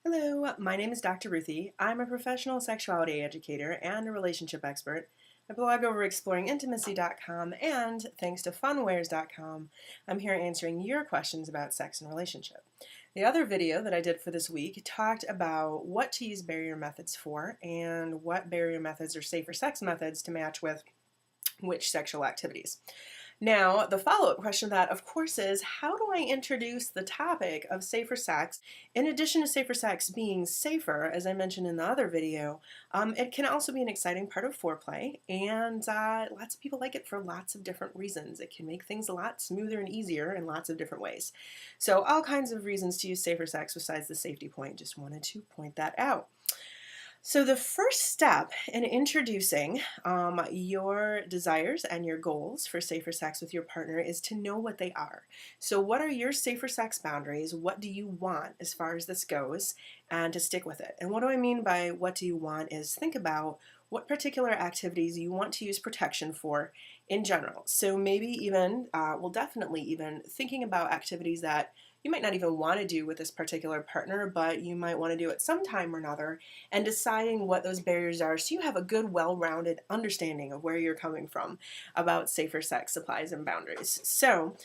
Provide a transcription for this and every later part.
Hello, my name is Dr. Ruthie. I'm a professional sexuality educator and a relationship expert. I blog over exploringintimacy.com and thanks to funwares.com, I'm here answering your questions about sex and relationship. The other video that I did for this week talked about what to use barrier methods for and what barrier methods are safer sex methods to match with which sexual activities. Now, the follow-up question to that, of course, is how do I introduce the topic of safer sex? In addition to safer sex being safer, as I mentioned in the other video, it can also be an exciting part of foreplay, and lots of people like it for lots of different reasons. It can make things a lot smoother and easier in lots of different ways. So all kinds of reasons to use safer sex besides the safety point. Just wanted to point that out. So the first step in introducing your desires and your goals for safer sex with your partner is to know what they are. So what are your safer sex boundaries? What do you want as far as this goes? And to stick with it. And what do I mean by what do you want is think about what particular activities you want to use protection for in general. So maybe even, well, definitely even thinking about activities that you might not even want to do with this particular partner, but you might want to do at some time or another, and deciding what those barriers are so you have a good, well-rounded understanding of where you're coming from about safer sex supplies and boundaries. So,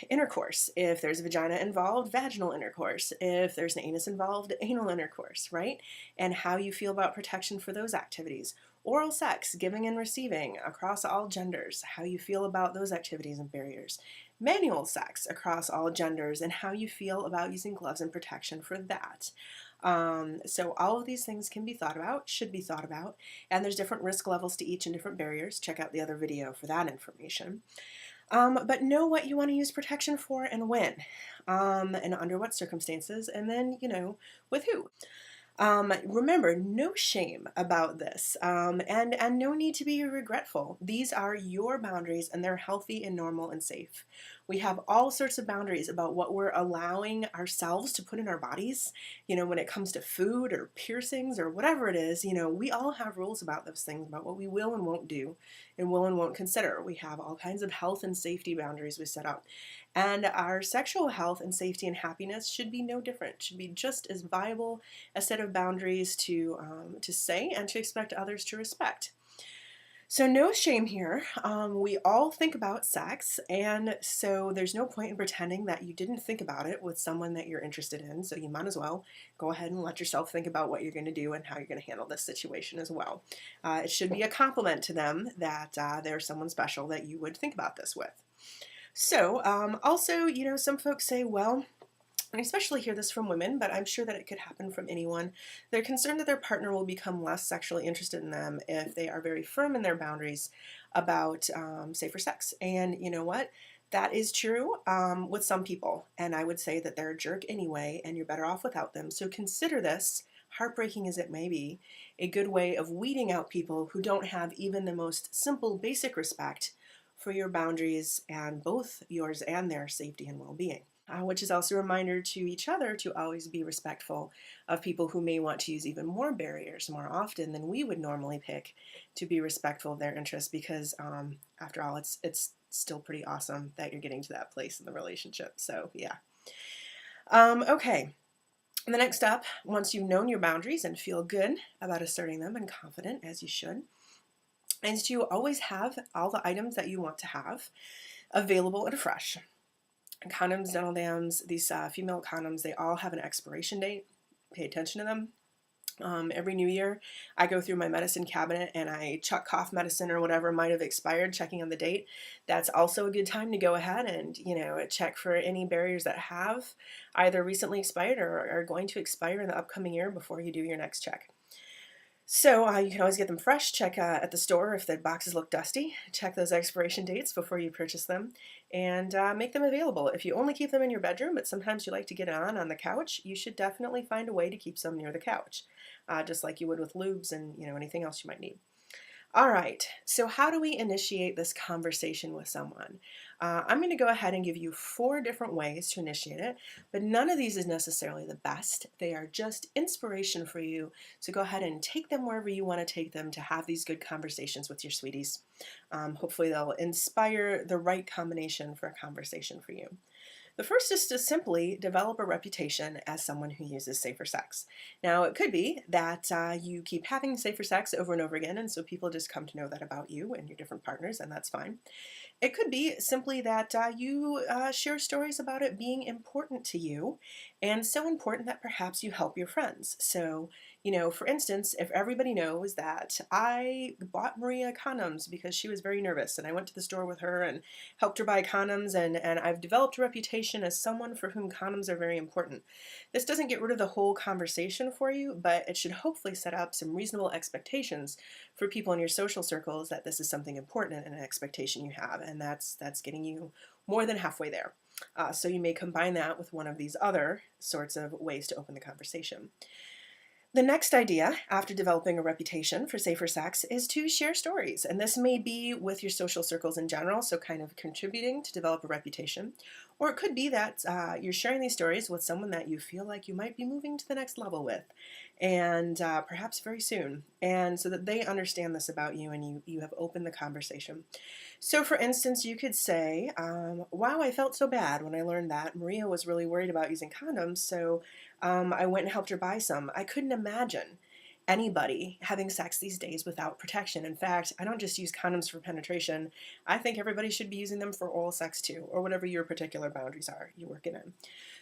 intercourse. If there's a vagina involved, vaginal intercourse. If there's an anus involved, anal intercourse, right? And how you feel about protection for those activities. Oral sex, giving and receiving across all genders, how you feel about those activities and barriers. Manual sex across all genders and how you feel about using gloves and protection for that. So all of these things can be thought about, should be thought about, and there's different risk levels to each and different barriers. Check out the other video for that information. But know what you want to use protection for and when, and under what circumstances, and then, with who. Remember, no shame about this, and no need to be regretful. These are your boundaries, and they're healthy and normal and safe. We have all sorts of boundaries about what we're allowing ourselves to put in our bodies, when it comes to food or piercings or whatever it is. We all have rules about those things, about what we will and won't do and will and won't consider. We have all kinds of health and safety boundaries we set up. And our sexual health and safety and happiness should be no different, should be just as viable a set of boundaries to say and to expect others to respect. So no shame here. We all think about sex, and so there's no point in pretending that you didn't think about it with someone that you're interested in, so you might as well go ahead and let yourself think about what you're going to do and how you're going to handle this situation as well. It should be a compliment to them that they're someone special that you would think about this with. So also, some folks say, well, I especially hear this from women, but I'm sure that it could happen from anyone. They're concerned that their partner will become less sexually interested in them if they are very firm in their boundaries about safer sex. And you know what? That is true with some people. And I would say that they're a jerk anyway, and you're better off without them. So consider this, heartbreaking as it may be, a good way of weeding out people who don't have even the most simple, basic respect for your boundaries and both yours and their safety and well-being. Which is also a reminder to each other to always be respectful of people who may want to use even more barriers more often than we would normally pick to be respectful of their interests, because after all, it's still pretty awesome that you're getting to that place in the relationship. So yeah. Okay. The next step, once you've known your boundaries and feel good about asserting them and confident, as you should, is to always have all the items that you want to have available and fresh. Condoms, dental dams, these female condoms, they all have an expiration date. Pay attention to them. Every new year, I go through my medicine cabinet and I chuck cough medicine or whatever might have expired, checking on the date. That's also a good time to go ahead and, check for any barriers that have either recently expired or are going to expire in the upcoming year before you do your next check. So you can always get them fresh. Check at the store if the boxes look dusty. Check those expiration dates before you purchase them, and make them available. If you only keep them in your bedroom, but sometimes you like to get on the couch, you should definitely find a way to keep some near the couch, just like you would with lubes and anything else you might need. All right, so how do we initiate this conversation with someone? I'm going to go ahead and give you 4 different ways to initiate it, but none of these is necessarily the best. They are just inspiration for you, so go ahead and take them wherever you want to take them to have these good conversations with your sweeties. Hopefully they'll inspire the right combination for a conversation for you. The first is to simply develop a reputation as someone who uses safer sex. Now, it could be that you keep having safer sex over and over again, and so people just come to know that about you and your different partners, and that's fine. It could be simply that you share stories about it being important to you, and so important that perhaps you help your friends. So, for instance, if everybody knows that I bought Maria condoms because she was very nervous, and I went to the store with her and helped her buy condoms, and I've developed a reputation as someone for whom condoms are very important. This doesn't get rid of the whole conversation for you, but it should hopefully set up some reasonable expectations for people in your social circles that this is something important and an expectation you have, and that's getting you more than halfway there. So you may combine that with one of these other sorts of ways to open the conversation. The next idea, after developing a reputation for safer sex, is to share stories. And this may be with your social circles in general, so kind of contributing to develop a reputation. Or it could be that you're sharing these stories with someone that you feel like you might be moving to the next level with, and perhaps very soon. And so that they understand this about you and you have opened the conversation. So, for instance, you could say, wow, I felt so bad when I learned that Maria was really worried about using condoms, so I went and helped her buy some. I couldn't imagine anybody having sex these days without protection. In fact, I don't just use condoms for penetration. I think everybody should be using them for oral sex too, or whatever your particular boundaries are you're working in.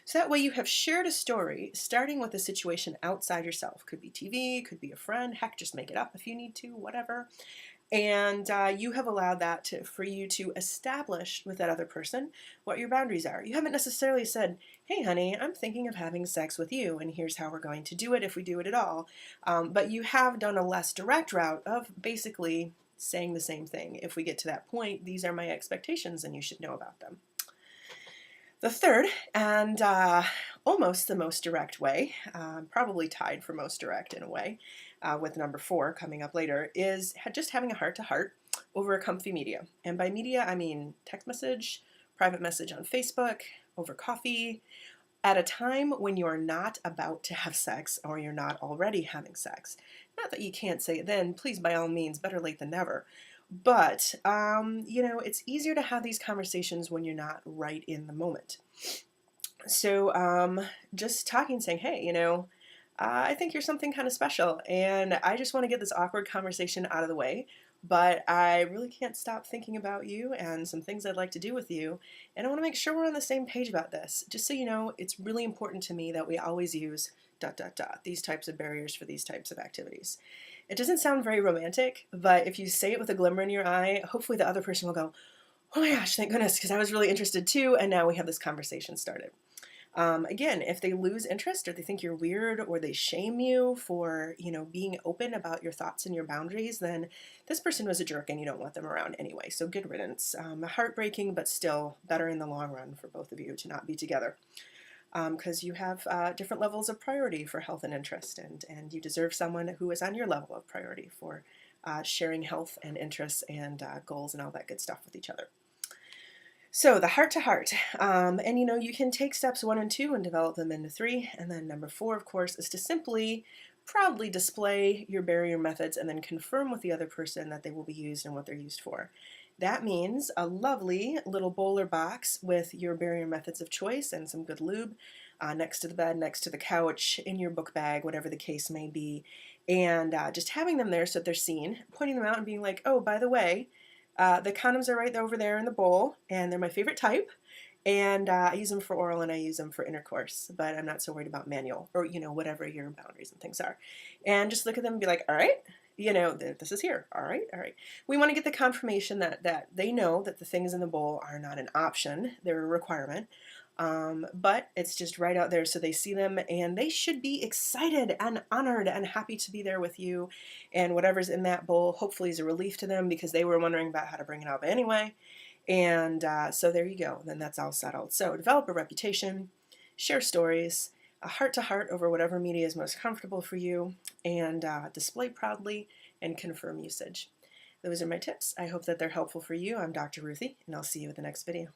So that way you have shared a story starting with a situation outside yourself. Could be TV, could be a friend, heck, just make it up if you need to, whatever. And you have allowed that for you to establish with that other person what your boundaries are. You haven't necessarily said, hey, honey, I'm thinking of having sex with you, and here's how we're going to do it if we do it at all. But you have done a less direct route of basically saying the same thing. If we get to that point, these are my expectations, and you should know about them. The third, and almost the most direct way, probably tied for most direct in a way, with number 4 coming up later, is just having a heart-to-heart over a comfy media. And by media, I mean text message, private message on Facebook, over coffee, at a time when you're not about to have sex or you're not already having sex. Not that you can't say it then, please, by all means, better late than never. But, it's easier to have these conversations when you're not right in the moment. So just talking, saying, hey, I think you're something kind of special, and I just want to get this awkward conversation out of the way, but I really can't stop thinking about you and some things I'd like to do with you, and I want to make sure we're on the same page about this. Just so you know, it's really important to me that we always use ... these types of barriers for these types of activities. It doesn't sound very romantic, but if you say it with a glimmer in your eye, hopefully the other person will go, oh my gosh, thank goodness, because I was really interested too, and now we have this conversation started. Again, if they lose interest or they think you're weird or they shame you for, being open about your thoughts and your boundaries, then this person was a jerk and you don't want them around anyway. So good riddance. Heartbreaking, but still better in the long run for both of you to not be together. Because you have different levels of priority for health and interest, and you deserve someone who is on your level of priority for sharing health and interests and goals and all that good stuff with each other. So the heart-to-heart, and you can take steps 1 and 2 and develop them into 3, and then number 4, of course, is to simply proudly display your barrier methods and then confirm with the other person that they will be used and what they're used for. That means a lovely little bowler box with your barrier methods of choice and some good lube next to the bed, next to the couch, in your book bag, whatever the case may be, and just having them there so that they're seen, pointing them out and being like, oh, by the way, the condoms are right over there in the bowl, and they're my favorite type, and I use them for oral and I use them for intercourse, but I'm not so worried about manual, or, whatever your boundaries and things are. And just look at them and be like, all right, this is here. All right, all right. We want to get the confirmation that they know that the things in the bowl are not an option, they're a requirement. But it's just right out there so they see them, and they should be excited and honored and happy to be there with you, and whatever's in that bowl hopefully is a relief to them because they were wondering about how to bring it up anyway. And so there you go, then that's all settled. So develop a reputation, share stories, a heart-to-heart over whatever media is most comfortable for you, and display proudly and confirm usage. Those are my tips. I hope that they're helpful for you. I'm Dr. Ruthie, and I'll see you at the next video.